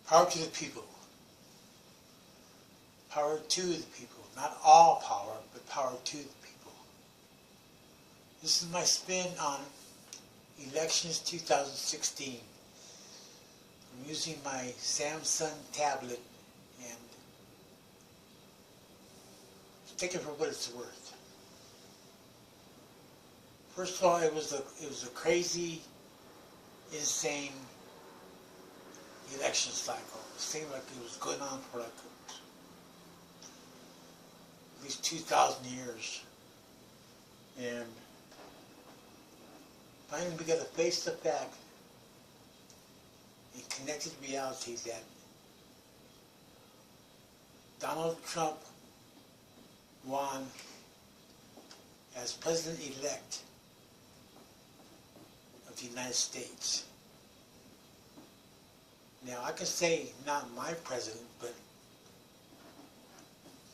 Power to the people. Power to the people. Not all power, but power to the people. This is my spin on elections 2016. I'm using my Samsung tablet and take it for what it's worth. First of all, it was a crazy, insane election cycle. It seemed like it was going on for like at least 2,000 years. And finally we got to face the fact in connected reality that Donald Trump won as president-elect of the United States. Now, I can say not my president, but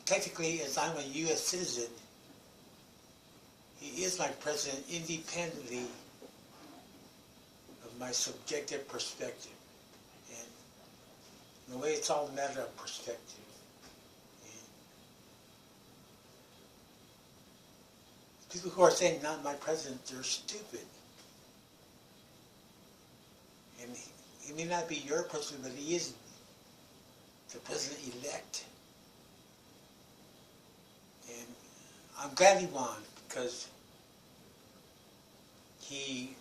technically, as I'm a U.S. citizen, he is my president independently of my subjective perspective. And in a way, it's all a matter of perspective. And people who are saying not my president, they're stupid. And he may not be your president, but he is the president-elect. And I'm glad he won because he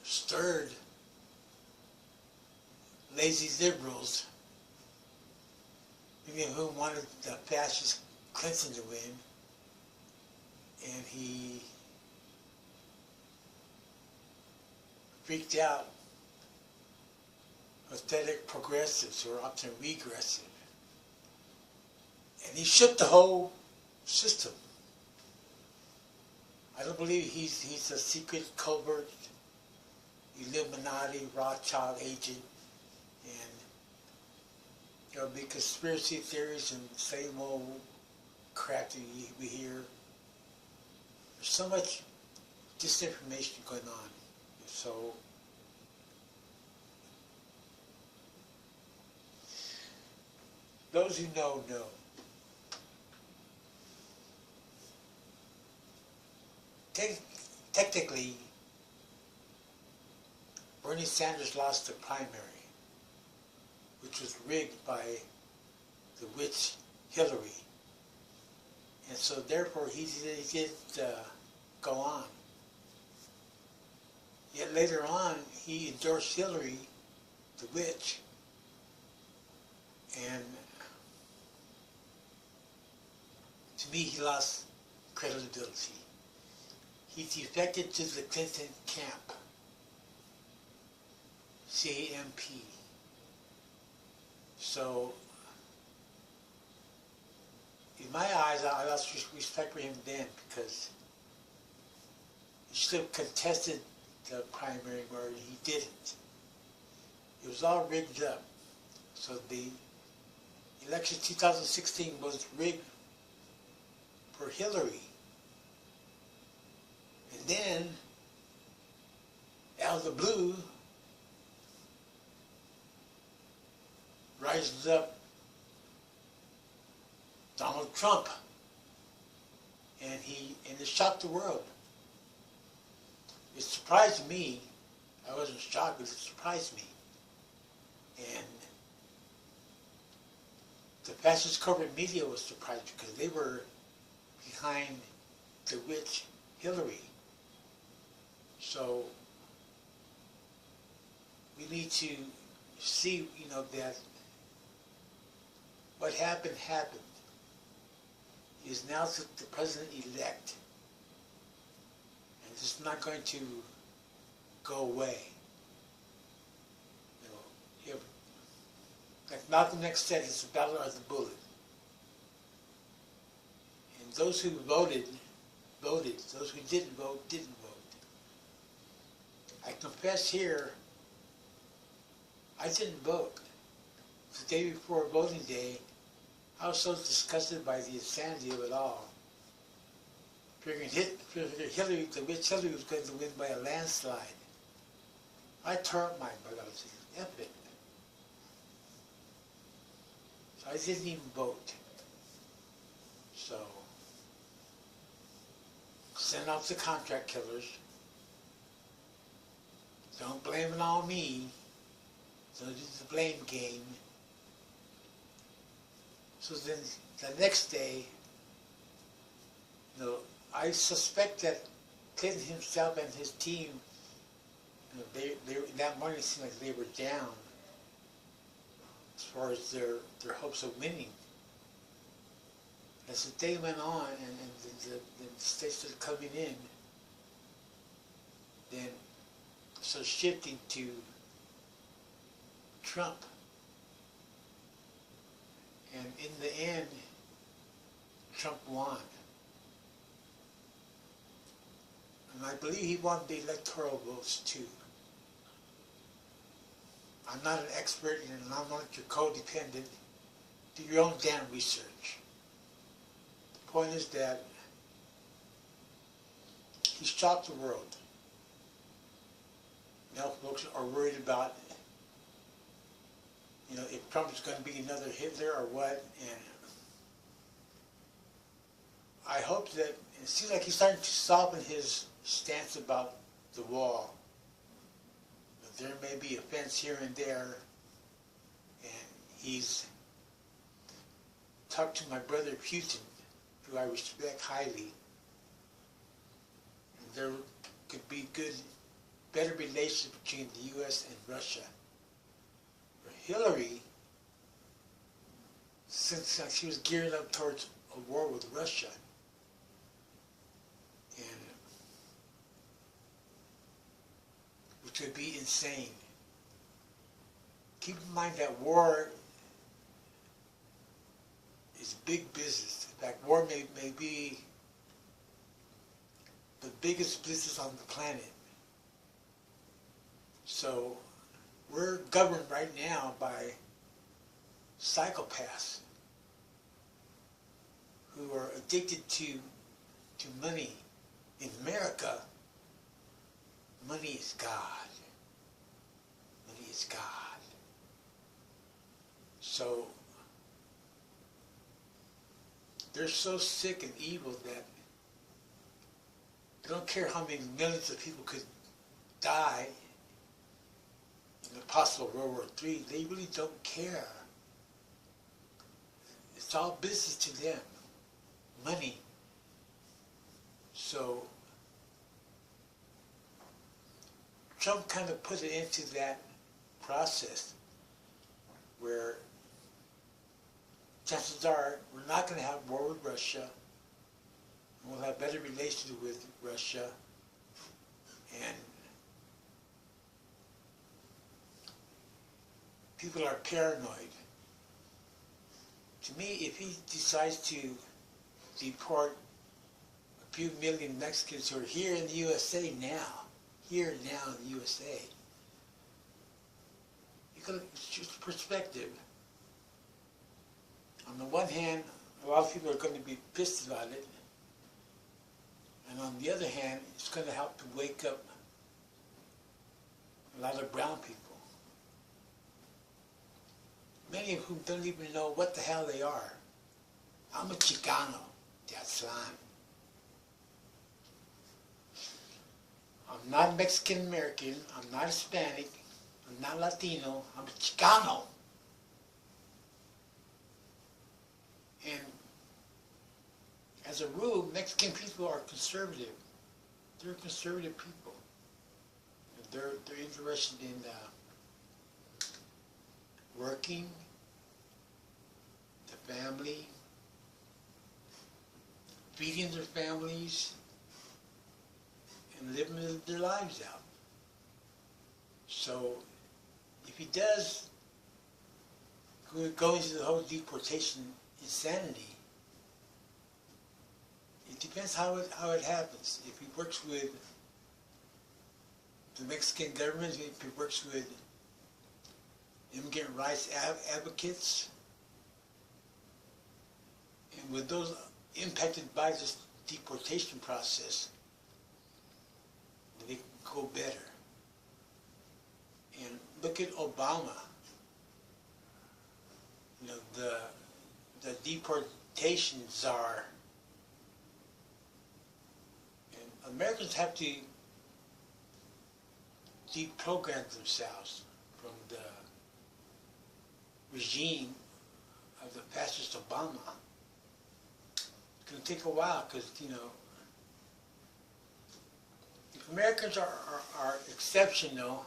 stirred lazy liberals, many of whom wanted the fascist Clinton to win, and he freaked out pathetic progressives who are often regressive. And he shook the whole system. I don't believe he's a secret, covert, Illuminati, Rothschild agent, and there'll be conspiracy theories and same old crap that we hear. There's so much disinformation going on. So those who know, know. Technically, Bernie Sanders lost the primary, which was rigged by the witch Hillary. And so therefore he didn't go on. Yet later on, he endorsed Hillary, the witch, and to me he lost credibility. He defected to the Clinton camp, C-A-M-P. So, in my eyes, I lost respect for him then because he should have contested the primary where he didn't. It was all rigged up. So the election 2016 was rigged for Hillary. And then, out of the blue, rises up Donald Trump, and it shocked the world. It surprised me. I wasn't shocked, but it surprised me. And the fascist corporate media was surprised because they were behind the witch Hillary. So we need to see, that what happened. He is now the president-elect. And it's not going to go away. Like Malcolm X said, it's the battle of the bullet. And those who voted, voted. Those who didn't vote, didn't vote. I confess here, I didn't vote. The day before voting day, I was so disgusted by the insanity of it all. Figuring Hillary, the witch Hillary was going to win by a landslide. I tore up my blood. I was like, F it. I didn't even vote. So, send out the contract killers. Don't blame it on me. Don't do the blame game. So then the next day, I suspect that Clinton himself and his team, they that morning it seemed like they were down as far as their hopes of winning. As the day went on and the states started coming in, then started shifting to Trump. And in the end, Trump won. And I believe he won the electoral votes too. I'm not an expert and I'm not your codependent. Do your own damn research. The point is that he shocked the world. Now folks are worried about, if Trump is going to be another Hitler or what. And I hope that it seems like he's starting to soften his stance about the wall. There may be a fence here and there, and he's talked to my brother Putin, who I respect highly. And there could be better relations between the U.S. and Russia. For Hillary, since she was gearing up towards a war with Russia, which would be insane. Keep in mind that war is big business. In fact, war may be the biggest business on the planet. So we're governed right now by psychopaths who are addicted to money. In America, money is God. Money is God. So they're so sick and evil that they don't care how many millions of people could die in a possible World War III. They really don't care. It's all business to them. Money. So Trump kind of put it into that process where chances are we're not going to have war with Russia. We'll have better relations with Russia. And people are paranoid. To me, if he decides to deport a few million Mexicans who are here in the USA now, here now in the USA, you got to choose perspective. On the one hand, a lot of people are going to be pissed about it, and on the other hand, it's going to help to wake up a lot of brown people, many of whom don't even know what the hell they are. I'm a Chicano, that's fine. I'm not Mexican American, I'm not Hispanic, I'm not Latino, I'm a Chicano. And as a rule, Mexican people are conservative. They're conservative people. They're interested in working, the family, feeding their families, and living their lives out. So if he does go into the whole deportation insanity, it depends how it happens. If he works with the Mexican government, if he works with immigrant rights advocates, and with those impacted by this deportation process, they can go better. And look at Obama. The the deportation czar. And Americans have to deprogram themselves from the regime of the fascist Obama. It's going to take a while because, you know, if Americans are exceptional,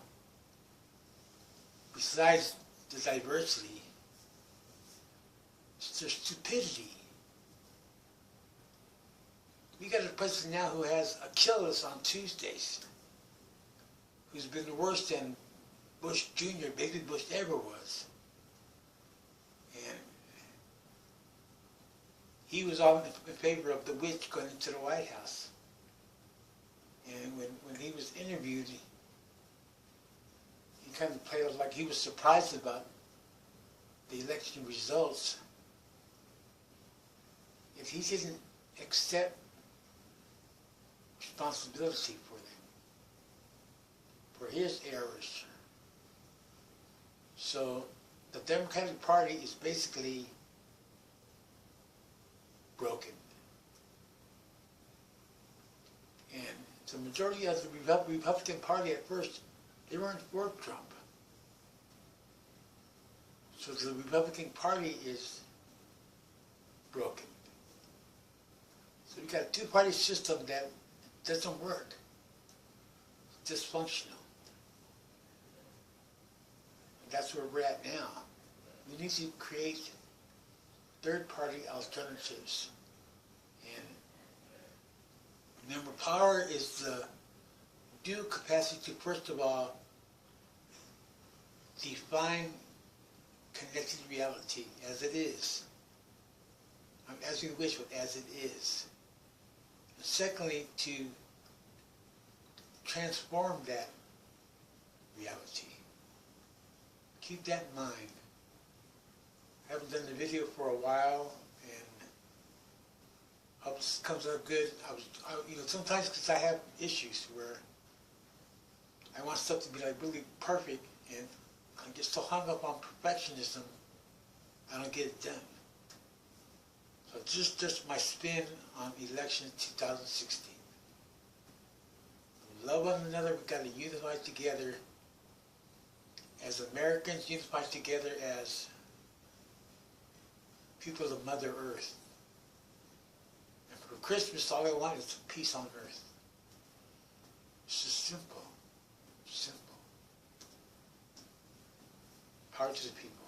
besides the diversity, it's their stupidity. We got a president now who has a kill list on Tuesdays, who's been worse than Bush Jr., Baby Bush ever was. And he was all in favor of the witch going into the White House. And when he was interviewed, he kind of played like he was surprised about the election results. If he didn't accept responsibility for them, for his errors. So the Democratic Party is basically broken. And the majority of the Republican Party at first, they weren't for Trump. So the Republican Party is broken. So we've got a two-party system that doesn't work. It's dysfunctional. And that's where we're at now. We need to create third-party alternatives. And remember, power is the due capacity to, first of all, define connected reality as it is. As we wish, but as it is. And secondly, to transform that reality. Keep that in mind. I haven't done the video for a while, and hope this comes out good. You know, sometimes because I have issues where I want stuff to be like really perfect, and I get so hung up on perfectionism, I don't get it done. So just my spin on election 2016. We love one another. We've got to unify together as Americans, unify together as people of Mother Earth. And for Christmas, all I want is peace on earth. It's just simple. Simple. Power to the people.